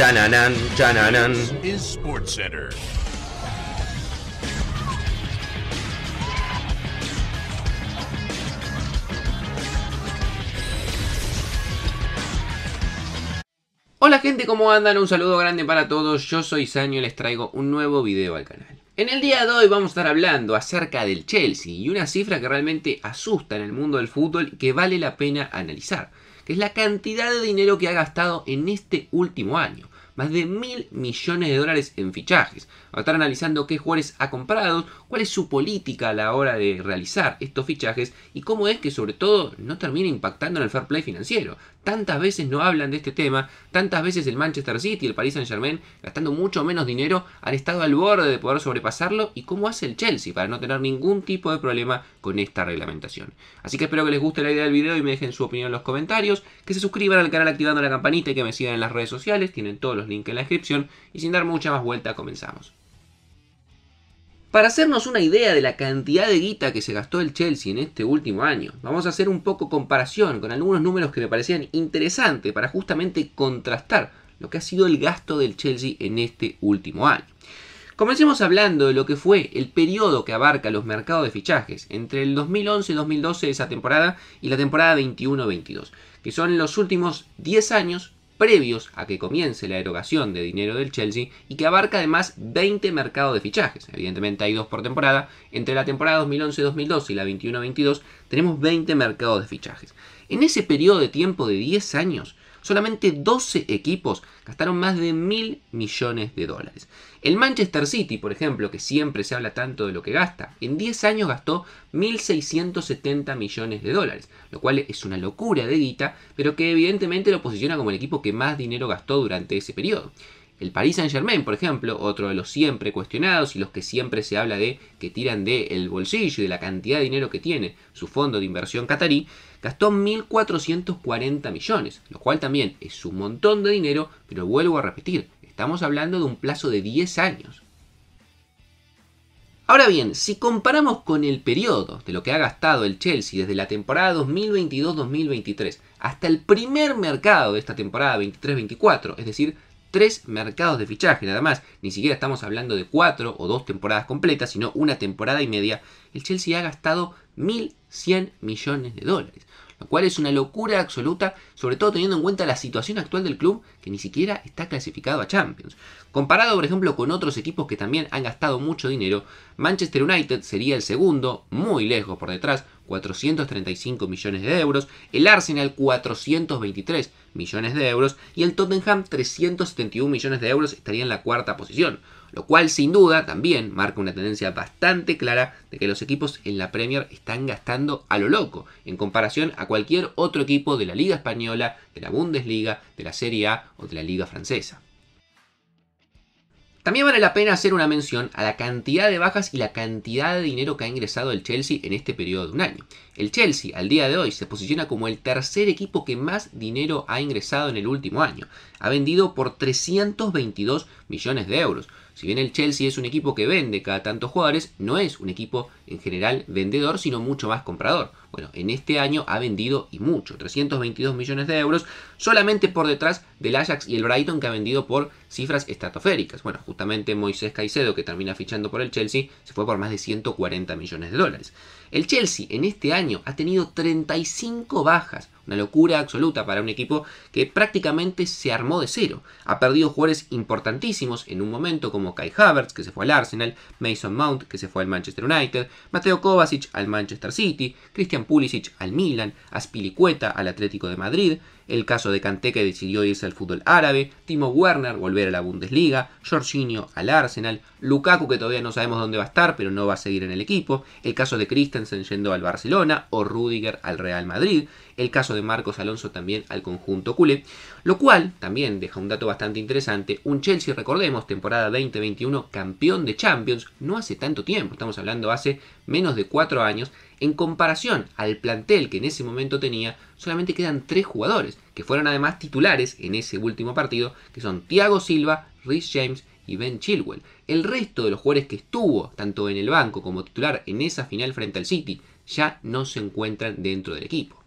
Chananan, chananan. This is SportsCenter. Hola gente, ¿cómo andan? Un saludo grande para todos, yo soy Sanio y les traigo un nuevo video al canal. En el día de hoy vamos a estar hablando acerca del Chelsea y una cifra que realmente asusta en el mundo del fútbol y que vale la pena analizar, que es la cantidad de dinero que ha gastado en este último año. Más de 1.000 millones de dólares en fichajes. Vamos a estar analizando qué jugadores ha comprado, cuál es su política a la hora de realizar estos fichajes y cómo es que sobre todo no termina impactando en el fair play financiero. Tantas veces no hablan de este tema, tantas veces el Manchester City y el Paris Saint-Germain, gastando mucho menos dinero, han estado al borde de poder sobrepasarlo, y cómo hace el Chelsea para no tener ningún tipo de problema con esta reglamentación. Así que espero que les guste la idea del video y me dejen su opinión en los comentarios, que se suscriban al canal activando la campanita y que me sigan en las redes sociales, tienen todos los links en la descripción, y sin dar mucha más vuelta comenzamos. Para hacernos una idea de la cantidad de guita que se gastó el Chelsea en este último año, vamos a hacer un poco comparación con algunos números que me parecían interesantes para justamente contrastar lo que ha sido el gasto del Chelsea en este último año. Comencemos hablando de lo que fue el periodo que abarca los mercados de fichajes entre el 2011-2012, esa temporada, y la temporada 21-22, que son los últimos 10 años previos a que comience la erogación de dinero del Chelsea y que abarca además 20 mercados de fichajes. Evidentemente hay 2 por temporada. Entre la temporada 2011-2012 y la 21-22 tenemos 20 mercados de fichajes. En ese periodo de tiempo de 10 años, solamente 12 equipos gastaron más de 1.000 millones de dólares. El Manchester City, por ejemplo, que siempre se habla tanto de lo que gasta, en 10 años gastó 1.670 millones de dólares, lo cual es una locura de guita, pero que evidentemente lo posiciona como el equipo que más dinero gastó durante ese periodo. El Paris Saint-Germain, por ejemplo, otro de los siempre cuestionados y los que siempre se habla de que tiran del bolsillo y de la cantidad de dinero que tiene su fondo de inversión catarí, gastó 1.440 millones, lo cual también es un montón de dinero, pero vuelvo a repetir, estamos hablando de un plazo de 10 años. Ahora bien, si comparamos con el periodo de lo que ha gastado el Chelsea desde la temporada 2022-2023 hasta el primer mercado de esta temporada 23-24, es decir, 3 mercados de fichaje nada más, ni siquiera estamos hablando de 4 o 2 temporadas completas, sino una temporada y media, el Chelsea ha gastado 1.100 millones de dólares, lo cual es una locura absoluta, sobre todo teniendo en cuenta la situación actual del club, que ni siquiera está clasificado a Champions. Comparado, por ejemplo, con otros equipos que también han gastado mucho dinero, Manchester United sería el segundo, muy lejos por detrás, 435 millones de euros, el Arsenal 423 millones de euros y el Tottenham 371 millones de euros estaría en la cuarta posición, lo cual sin duda también marca una tendencia bastante clara de que los equipos en la Premier están gastando a lo loco en comparación a cualquier otro equipo de la Liga Española, de la Bundesliga, de la Serie A o de la Liga Francesa. También vale la pena hacer una mención a la cantidad de bajas y la cantidad de dinero que ha ingresado el Chelsea en este periodo de un año. El Chelsea al día de hoy se posiciona como el tercer equipo que más dinero ha ingresado en el último año. Ha vendido por 322 millones de euros. Si bien el Chelsea es un equipo que vende cada tantos jugadores, no es un equipo en general vendedor, sino mucho más comprador. Bueno, en este año ha vendido y mucho, 322 millones de euros, solamente por detrás del Ajax y el Brighton, que ha vendido por cifras estratosféricas. Bueno, justamente Moisés Caicedo, que termina fichando por el Chelsea, se fue por más de 140 millones de dólares. El Chelsea en este año ha tenido 35 bajas, una locura absoluta para un equipo que prácticamente se armó de cero. Ha perdido jugadores importantísimos en un momento como Kai Havertz, que se fue al Arsenal, Mason Mount, que se fue al Manchester United, Mateo Kovacic al Manchester City, Christian Pulisic al Milan, Azpilicueta al Atlético de Madrid, el caso de Kanté, que decidió irse al fútbol árabe, Timo Werner volver a la Bundesliga, Jorginho al Arsenal, Lukaku, que todavía no sabemos dónde va a estar, pero no va a seguir en el equipo, el caso de Christensen yendo al Barcelona o Rüdiger al Real Madrid, el caso de Marcos Alonso también al conjunto culé, lo cual también deja un dato bastante interesante. Un Chelsea, recordemos, temporada 2021, campeón de Champions, no hace tanto tiempo, estamos hablando hace menos de 4 años, en comparación al plantel que en ese momento tenía, solamente quedan 3 jugadores, que fueron además titulares en ese último partido, que son Thiago Silva, Reece James y Ben Chilwell. El resto de los jugadores que estuvo, tanto en el banco como titular en esa final frente al City, ya no se encuentran dentro del equipo.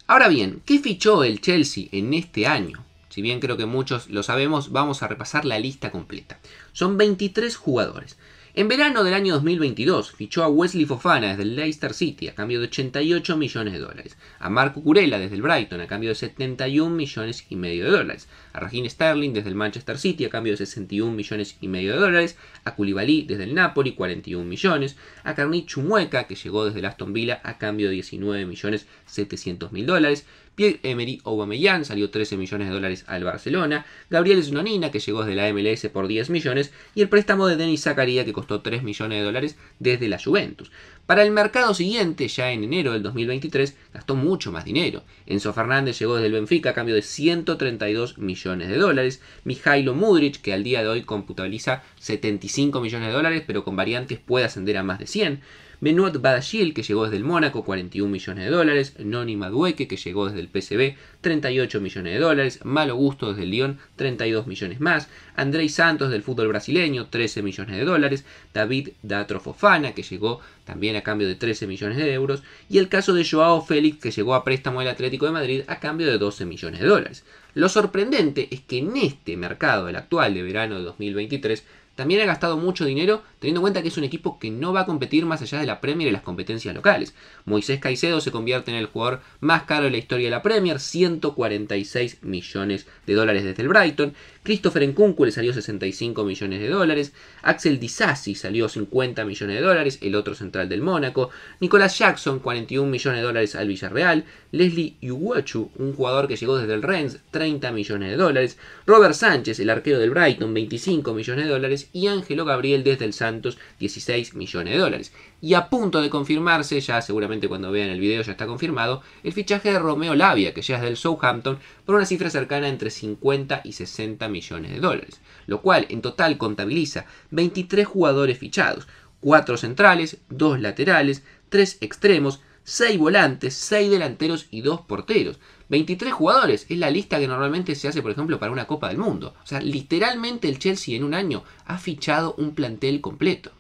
Ahora bien, ¿qué fichó el Chelsea en este año? Si bien creo que muchos lo sabemos, vamos a repasar la lista completa. Son 23 jugadores. En verano del año 2022 fichó a Wesley Fofana desde el Leicester City a cambio de 88 millones de dólares, a Marco Kurela desde el Brighton a cambio de 71 millones y medio de dólares, a Raheem Sterling desde el Manchester City a cambio de 61 millones y medio de dólares, a Koulibaly desde el Napoli 41 millones, a Carnit Chumueca que llegó desde el Aston Villa a cambio de 19 millones 700 mil dólares, Pierre-Emerick Aubameyang salió 13 millones de dólares al Barcelona, Gabriel Znonina que llegó desde la MLS por 10 millones y el préstamo de Denis Zakaria que costó 3 millones de dólares desde la Juventus. Para el mercado siguiente, ya en enero del 2023, gastó mucho más dinero. Enzo Fernández llegó desde el Benfica a cambio de 132 millones de dólares. Mijailo Mudryk, que al día de hoy computabiliza 75 millones de dólares, pero con variantes puede ascender a más de 100. Benoit Badiashile, que llegó desde el Mónaco, 41 millones de dólares. Noni Madueke, que llegó desde el PSV, 38 millones de dólares. Malo Gusto desde el Lyon, 32 millones más. Andrei Santos del fútbol brasileño, 13 millones de dólares. David Datro Fofana, que llegó también a cambio de 13 millones de euros. Y el caso de Joao Félix, que llegó a préstamo del Atlético de Madrid a cambio de 12 millones de dólares. Lo sorprendente es que en este mercado, el actual de verano de 2023, también ha gastado mucho dinero, teniendo en cuenta que es un equipo que no va a competir más allá de la Premier y las competencias locales. Moisés Caicedo se convierte en el jugador más caro de la historia de la Premier, 146 millones de dólares desde el Brighton. Christopher Nkunku le salió 65 millones de dólares. Axel Disasi salió 50 millones de dólares, el otro central del Mónaco. Nicolas Jackson, 41 millones de dólares al Villarreal. Leslie Iwuochu, un jugador que llegó desde el Rennes, 30 millones de dólares. Robert Sánchez, el arquero del Brighton, 25 millones de dólares. Y Ángelo Gabriel desde el Santos, 16 millones de dólares. Y a punto de confirmarse, ya seguramente cuando vean el video ya está confirmado, el fichaje de Romeo Lavia, que llega desde el Southampton, por una cifra cercana entre 50 y 60 millones de dólares. Lo cual en total contabiliza 23 jugadores fichados, 4 centrales, 2 laterales, 3 extremos, 6 volantes, 6 delanteros y 2 porteros. 23 jugadores, es la lista que normalmente se hace, por ejemplo, para una Copa del Mundo. O sea, literalmente el Chelsea en un año ha fichado un plantel completo.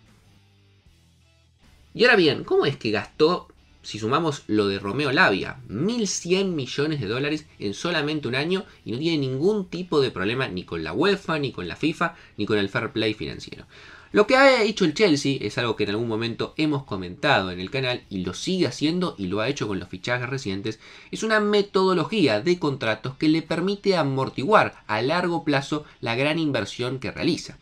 Y ahora bien, ¿cómo es que gastó, si sumamos lo de Romeo Lavia, 1.100 millones de dólares en solamente un año y no tiene ningún tipo de problema ni con la UEFA, ni con la FIFA, ni con el fair play financiero? Lo que ha hecho el Chelsea es algo que en algún momento hemos comentado en el canal y lo sigue haciendo y lo ha hecho con los fichajes recientes, es una metodología de contratos que le permite amortiguar a largo plazo la gran inversión que realiza.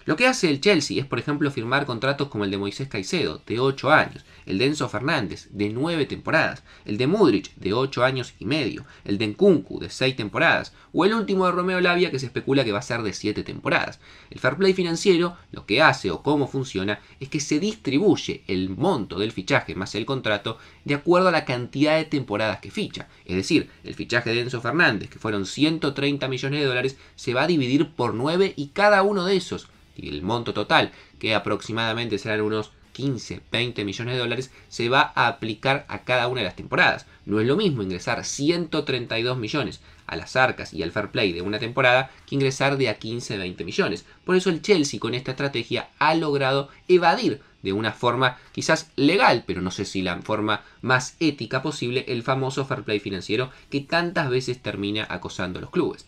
Lo que hace el Chelsea es, por ejemplo, firmar contratos como el de Moisés Caicedo, de 8 años, el de Enzo Fernández, de 9 temporadas, el de Mudryk, de 8 años y medio, el de Nkunku, de 6 temporadas, o el último de Romeo Lavia, que se especula que va a ser de 7 temporadas. El fair play financiero, lo que hace o cómo funciona, es que se distribuye el monto del fichaje más el contrato de acuerdo a la cantidad de temporadas que ficha. Es decir, el fichaje de Enzo Fernández, que fueron 130 millones de dólares, se va a dividir por 9 y cada uno de esos, y el monto total, que aproximadamente serán unos 15, 20 millones de dólares, se va a aplicar a cada una de las temporadas. No es lo mismo ingresar 132 millones a las arcas y al fair play de una temporada que ingresar de a 15, 20 millones. Por eso el Chelsea con esta estrategia ha logrado evadir de una forma quizás legal, pero no sé si la forma más ética posible, el famoso fair play financiero que tantas veces termina acosando a los clubes.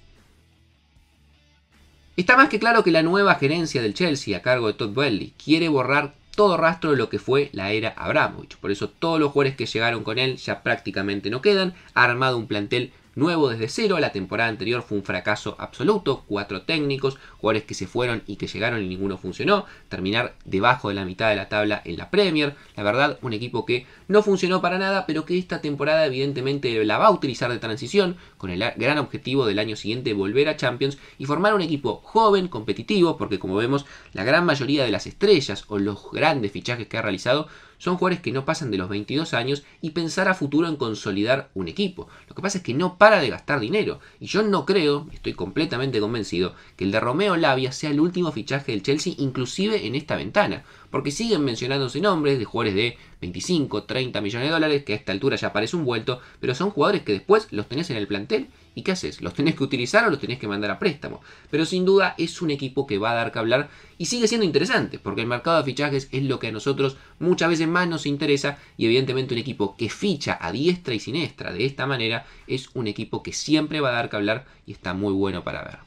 Está más que claro que la nueva gerencia del Chelsea a cargo de Todd Boehly quiere borrar todo rastro de lo que fue la era Abramovich. Por eso todos los jugadores que llegaron con él ya prácticamente no quedan. Ha armado un plantel nuevo desde cero. La temporada anterior fue un fracaso absoluto. 4 técnicos, jugadores que se fueron y que llegaron y ninguno funcionó. Terminar debajo de la mitad de la tabla en la Premier. La verdad, un equipo que no funcionó para nada, pero que esta temporada evidentemente la va a utilizar de transición, con el gran objetivo del año siguiente volver a Champions y formar un equipo joven, competitivo, porque como vemos, la gran mayoría de las estrellas o los grandes fichajes que ha realizado son jugadores que no pasan de los 22 años y pensar a futuro en consolidar un equipo. Lo que pasa es que no para de gastar dinero. Y yo no creo, estoy completamente convencido, que el de Romeo Lavia sea el último fichaje del Chelsea, inclusive en esta ventana. Porque siguen mencionándose nombres de jugadores de 25, 30 millones de dólares, que a esta altura ya parece un vuelto, pero son jugadores que después los tenés en el plantel ¿Y qué haces? ¿Los tenés que utilizar o los tenés que mandar a préstamo? Pero sin duda es un equipo que va a dar que hablar y sigue siendo interesante, porque el mercado de fichajes es lo que a nosotros muchas veces más nos interesa, y evidentemente un equipo que ficha a diestra y siniestra de esta manera es un equipo que siempre va a dar que hablar y está muy bueno para ver.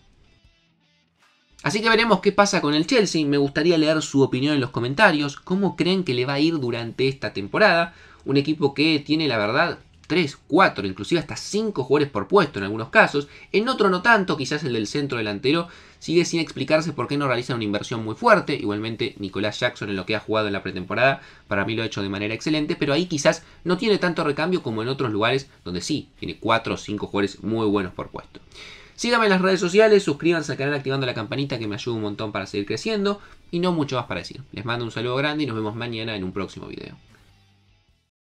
Así que veremos qué pasa con el Chelsea. Me gustaría leer su opinión en los comentarios. ¿Cómo creen que le va a ir durante esta temporada? Un equipo que tiene, la verdad, 3, 4, inclusive hasta 5 jugadores por puesto en algunos casos. En otro no tanto, quizás el del centro delantero sigue sin explicarse por qué no realizan una inversión muy fuerte. Igualmente Nicolás Jackson, en lo que ha jugado en la pretemporada, para mí lo ha hecho de manera excelente, pero ahí quizás no tiene tanto recambio como en otros lugares donde sí, tiene 4 o 5 jugadores muy buenos por puesto. Síganme en las redes sociales, suscríbanse al canal activando la campanita que me ayuda un montón para seguir creciendo, y no mucho más para decir. Les mando un saludo grande y nos vemos mañana en un próximo video.